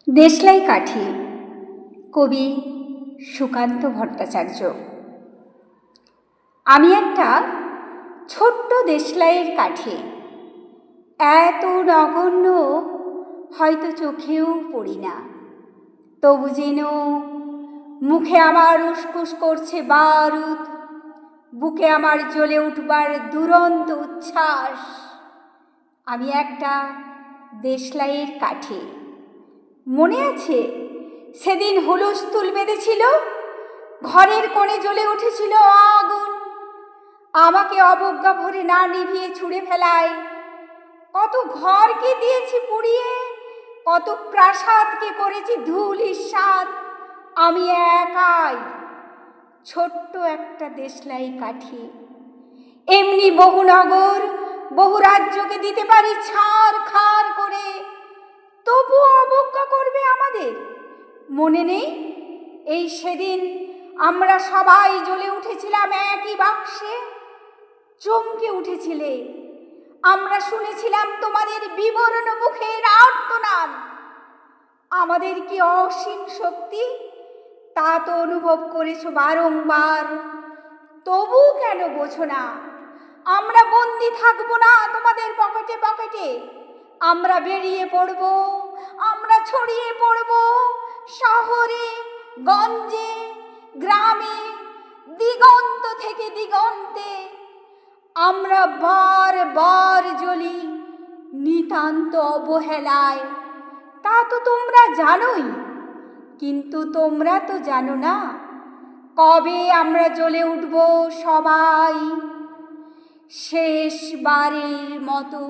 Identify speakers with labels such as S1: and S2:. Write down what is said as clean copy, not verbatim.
S1: দেশলাই কাঠি, কবি সুকান্ত ভট্টাচার্য। আমি একটা ছোট্ট দেশলাইয়ের কাঠি, এত নগণ্য হয়তো চোখেও পড়ি না, তবু যেন মুখে আমার উসকুস করছে বারুদ, বুকে আমার জ্বলে উঠবার দুরন্ত উচ্ছ্বাস। আমি একটা দেশলাইয়ের কাঠি। মনে আছে সেদিন হুলস্থুল বেঁধেছিল, ঘরের কোণে জ্বলে উঠেছিল আগুন, আমাকে অবজ্ঞা ভরে না নিভিয়ে ছুঁড়ে ফেলায়। কত ঘরকে দিয়েছি পুড়িয়ে, কত প্রাসাদকে করেছি ধূলিসাৎ, আমি একাই ছোট্ট একটা দেশলাই কাঠি। এমনি বহু নগর বহু রাজ্যকে দিতে পারি ছাড় খাড় করে, তবুও অবজ্ঞা করবে আমাদের। মনে নেই এই সেদিন আমরা সবাই জ্বলে উঠেছিলাম একই বাক্সে? চমকে উঠেছিলে, আমরা শুনেছিলাম তোমাদের বিবর্ণ মুখের আর্তনাদ। আমাদের কি অসীম শক্তি তা তো অনুভব করেছো বারংবার, তবু কেন বোঝো না? আমরা বন্দি থাকবো না তোমাদের পকেটে পকেটে, আমরা বেরিয়ে পড়ব, আমরা ছড়িয়ে পড়ব শহরে গঞ্জে গ্রামে, দিগন্ত থেকে দিগন্তে। আমরা বার বার জ্বলি নিতান্ত অবহেলায়, তা তো তোমরা জানোই, কিন্তু তোমরা তো জানো না কবে আমরা জ্বলে উঠব সবাই শেষবারের মতো।